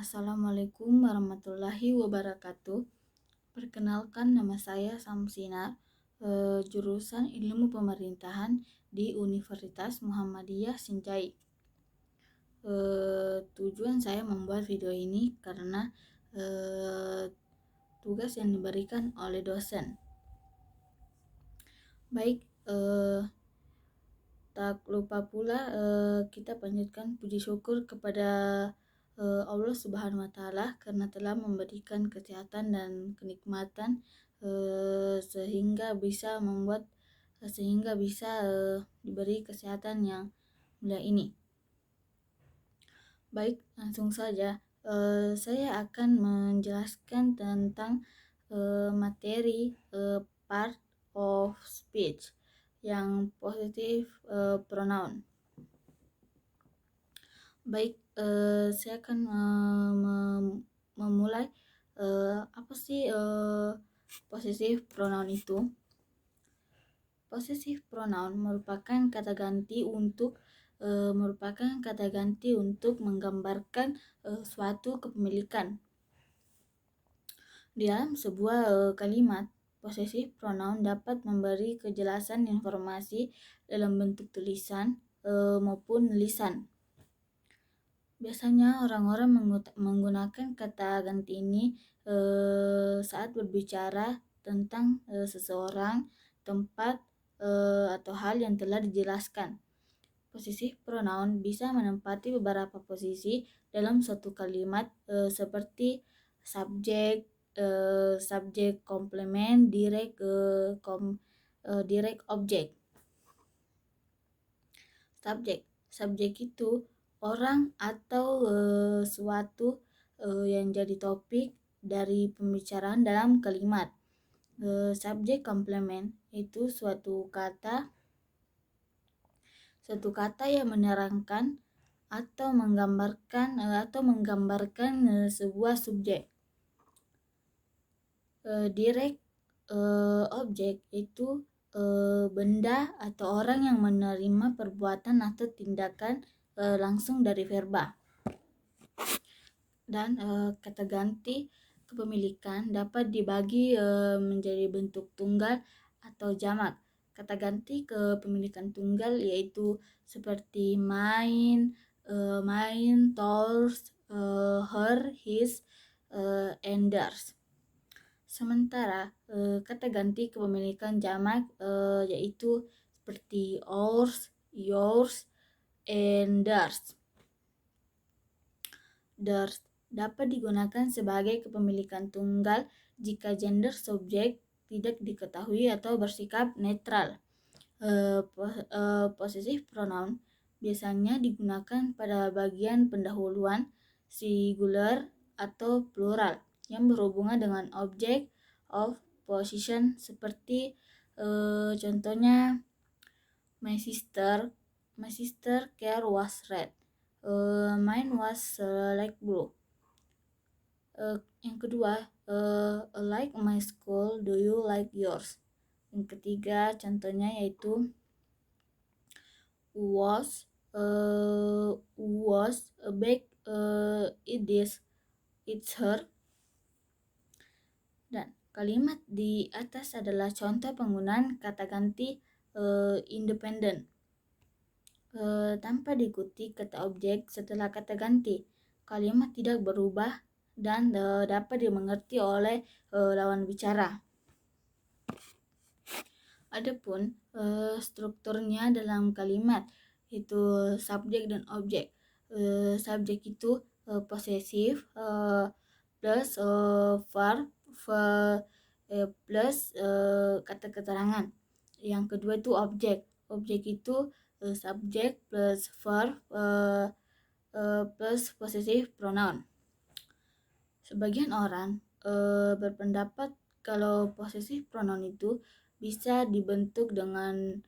Assalamualaikum warahmatullahi wabarakatuh. Perkenalkan, nama saya Samsina, jurusan Ilmu Pemerintahan di Universitas Muhammadiyah Sinjai. Tujuan saya membuat video ini karena tugas yang diberikan oleh dosen. Baik, tak lupa pula kita panjatkan puji syukur kepada Allah Subhanahu wa Ta'ala karena telah memberikan kesehatan dan kenikmatan sehingga bisa diberi kesehatan yang mulia ini. Baik, langsung saja. Saya akan menjelaskan tentang materi part of speech yang positif pronoun. Baik, saya akan memulai apa sih possessive pronoun itu. Possessive pronoun merupakan kata ganti untuk menggambarkan suatu kepemilikan. Di dalam sebuah kalimat, possessive pronoun dapat memberi kejelasan informasi dalam bentuk tulisan maupun lisan. Biasanya orang-orang menggunakan kata ganti ini saat berbicara tentang seseorang, tempat, atau hal yang telah dijelaskan. Possessive pronoun bisa menempati beberapa posisi dalam suatu kalimat seperti subjek, komplement, direct object. Subjek itu orang atau suatu yang jadi topik dari pembicaraan dalam kalimat. Subjek komplement itu suatu kata yang menerangkan atau menggambarkan sebuah subjek. Direct object itu benda atau orang yang menerima perbuatan atau tindakan langsung dari verba. Dan kata ganti kepemilikan dapat dibagi menjadi bentuk tunggal atau jamak. Kata ganti kepemilikan tunggal yaitu seperti mine, yours, her, his, and theirs. Sementara kata ganti kepemilikan jamak yaitu seperti ours, yours, and theirs. Theirs dapat digunakan sebagai kepemilikan tunggal jika gender subjek tidak diketahui atau bersikap netral. Possessive pronoun biasanya digunakan pada bagian pendahuluan singular atau plural yang berhubungan dengan object of possession seperti contohnya my sister car was red, mine was light blue. Yang kedua, like my school, do you like yours? Yang ketiga contohnya yaitu was a bag, it's her. Dan kalimat di atas adalah contoh penggunaan kata ganti independent tanpa diikuti kata objek setelah kata ganti. Kalimat tidak berubah dan dapat dimengerti oleh lawan bicara. Adapun strukturnya dalam kalimat itu subjek dan objek. Subjek itu possessive plus verb plus kata keterangan. Yang kedua itu objek. Objek itu subjek plus verb plus possessive pronoun. Sebagian orang berpendapat kalau possessive pronoun itu bisa dibentuk dengan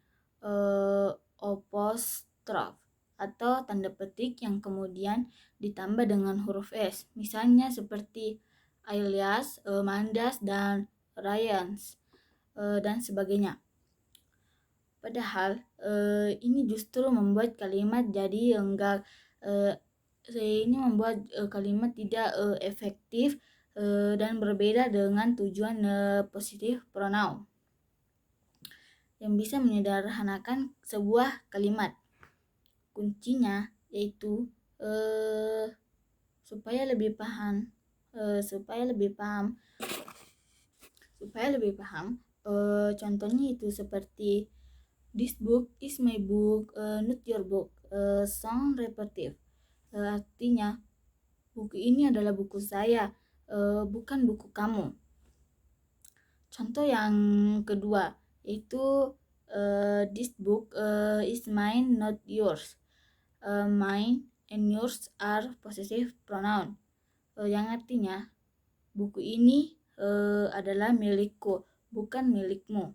apostrophe atau tanda petik yang kemudian ditambah dengan huruf S. Misalnya seperti Ilyas, Mandas, dan Ryans, dan sebagainya. Padahal ini justru membuat kalimat jadi enggak ini membuat kalimat tidak efektif dan berbeda dengan tujuan positif pronoun yang bisa menyederhanakan sebuah kalimat. Kuncinya yaitu supaya lebih paham contohnya itu seperti this book is my book, not your book. Sound repetitive, artinya buku ini adalah buku saya, bukan buku kamu. Contoh yang kedua yaitu this book is mine, not yours. Mine and yours are possessive pronoun, yang artinya buku ini adalah milikku, bukan milikmu.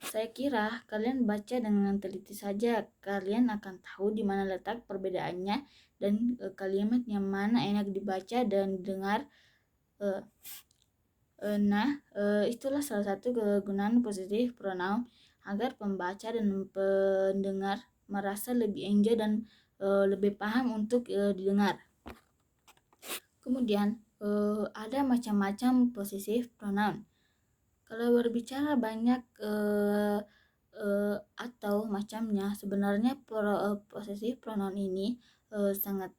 Saya kira kalian baca dengan teliti saja, kalian akan tahu di mana letak perbedaannya dan kalimat yang mana enak dibaca dan didengar. Itulah salah satu kegunaan positif pronoun agar pembaca dan pendengar merasa lebih enjoy dan lebih paham untuk didengar. Kemudian ada macam-macam positif pronoun. Kalau berbicara banyak atau macamnya, sebenarnya positif pronoun ini sangat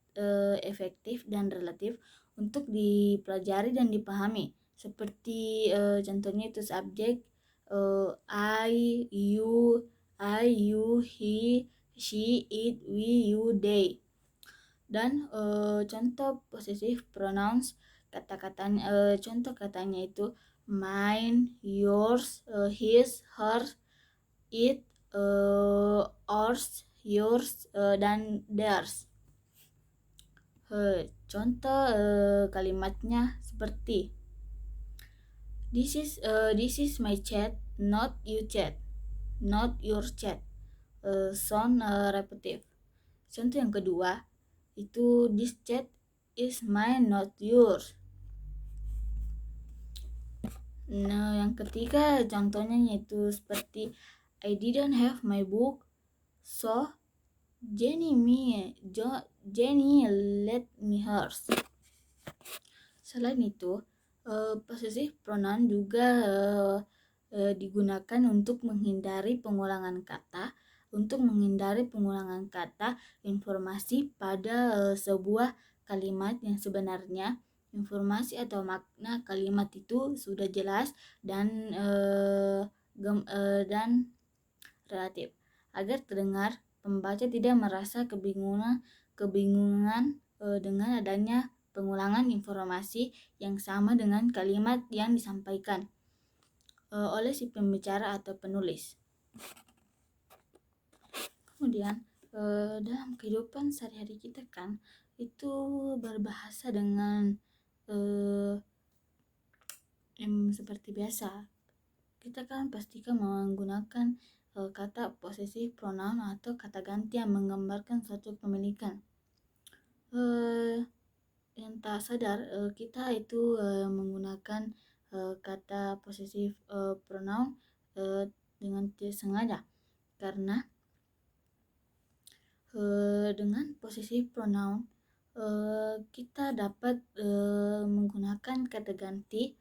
efektif dan relatif untuk dipelajari dan dipahami. Seperti contohnya itu subjek, I, you, he, she, it, we, you, they. Dan contoh possessive pronouns contoh katanya itu mine, yours, his, hers, it, ours, yours, dan theirs. Contoh kalimatnya seperti this is my chat, not you chat, not your chat. Sound repetitive. Contoh yang kedua itu this chat is mine, not yours. Nah, yang ketiga contohnya yaitu seperti I didn't have my book, so Jenny let me hers. Selain itu, possessive pronoun juga digunakan untuk menghindari pengulangan kata, informasi pada sebuah kalimat yang sebenarnya informasi atau makna kalimat itu sudah jelas dan relatif, agar terdengar pembaca tidak merasa kebingungan dengan adanya pengulangan informasi yang sama dengan kalimat yang disampaikan oleh si pembicara atau penulis. Kemudian dalam kehidupan sehari-hari kita kan itu berbahasa dengan seperti biasa. Kita kan pastikan menggunakan kata possessive pronoun atau kata ganti yang menggambarkan suatu kepemilikan. Yang tak sadar kita itu menggunakan kata possessive pronoun dengan tidak sengaja, karena dengan possessive pronoun kita dapat menggunakan kata ganti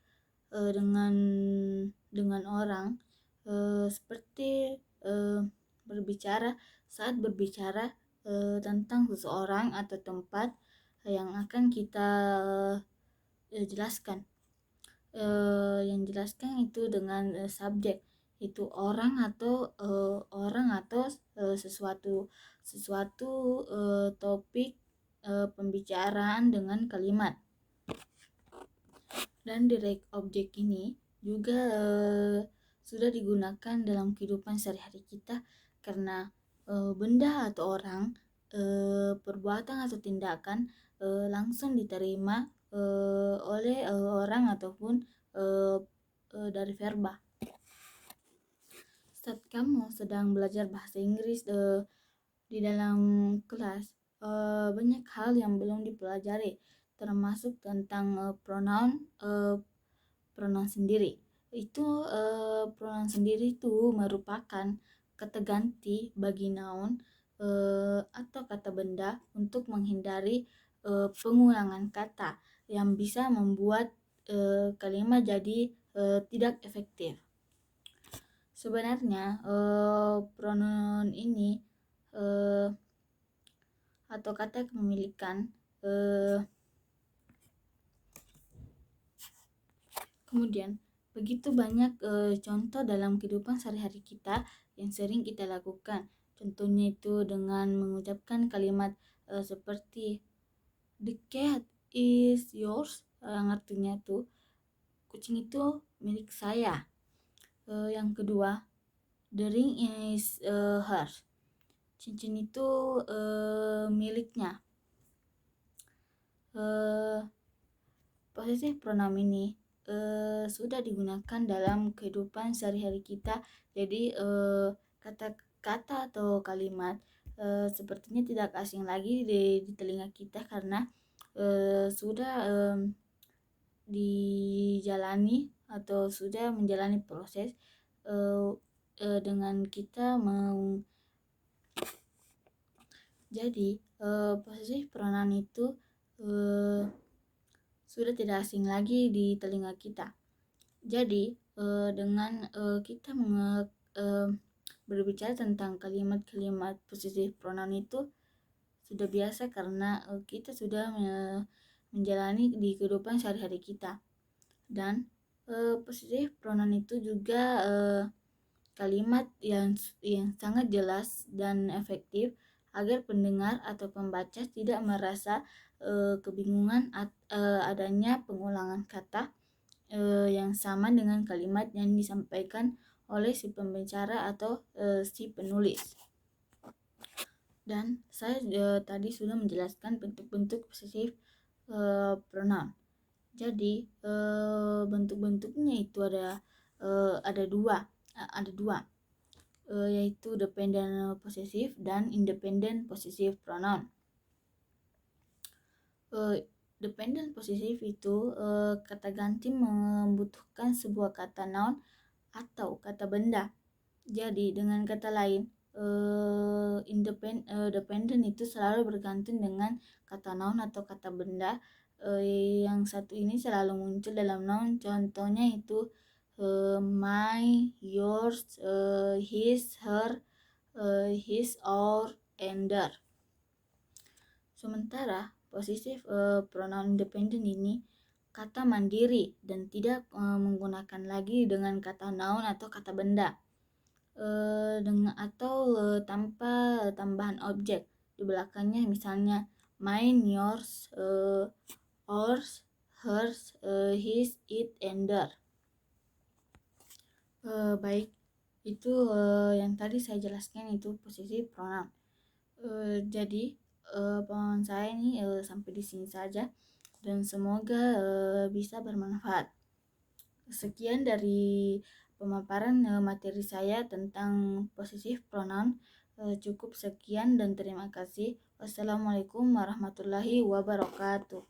dengan orang seperti saat berbicara tentang seseorang atau tempat yang akan kita jelaskan. Yang jelaskan itu dengan subjek, itu orang atau sesuatu topik pembicaraan dengan kalimat. Dan direct object ini juga sudah digunakan dalam kehidupan sehari-hari kita, karena benda atau orang, perbuatan atau tindakan langsung diterima oleh orang ataupun dari verba. Saat kamu sedang belajar bahasa Inggris di dalam kelas, banyak hal yang belum dipelajari, termasuk tentang pronoun sendiri. Pronoun sendiri itu merupakan kata ganti bagi noun atau kata benda untuk menghindari pengulangan kata yang bisa membuat kalimat jadi tidak efektif. Sebenarnya pronoun ini atau kata kepemilikan kemudian begitu banyak contoh dalam kehidupan sehari-hari kita yang sering kita lakukan. Contohnya itu dengan mengucapkan kalimat seperti the cat is yours, yang artinya tuh kucing itu milik saya. Yang kedua, the ring is hers, cincin itu miliknya. Posesif pronoun ini sudah digunakan dalam kehidupan sehari-hari kita. Jadi kata-kata atau kalimat sepertinya tidak asing lagi di telinga kita karena sudah dijalani atau sudah menjalani proses dengan kita jadi posesif pronoun itu sudah tidak asing lagi di telinga kita. Jadi dengan kita berbicara tentang kalimat-kalimat posesif pronoun itu sudah biasa karena kita sudah menjalani di kehidupan sehari-hari kita. Dan posesif pronoun itu juga kalimat yang sangat jelas dan efektif agar pendengar atau pembaca tidak merasa kebingungan adanya pengulangan kata yang sama dengan kalimat yang disampaikan oleh si pembicara atau si penulis. Dan saya tadi sudah menjelaskan bentuk-bentuk posesif pronoun. Jadi bentuk-bentuknya itu ada dua, yaitu dependent possessive dan independent possessive pronoun. Dependent possessive itu kata ganti membutuhkan sebuah kata noun atau kata benda. Jadi dengan kata lain, dependent itu selalu bergantung dengan kata noun atau kata benda. Yang satu ini selalu muncul dalam noun. Contohnya itu my, yours, his, her, his, our, and their. Sementara posesif pronoun independent ini kata mandiri dan tidak menggunakan lagi dengan kata noun atau kata benda tanpa tambahan objek di belakangnya, misalnya mine, yours, ours, hers, his, it, and their. Baik, itu yang tadi saya jelaskan itu posesif pronoun. Jadi pemahaman saya ini sampai di sini saja dan semoga bisa bermanfaat. Sekian dari pemaparan materi saya tentang posesif pronoun. Cukup sekian dan terima kasih. Wassalamualaikum warahmatullahi wabarakatuh.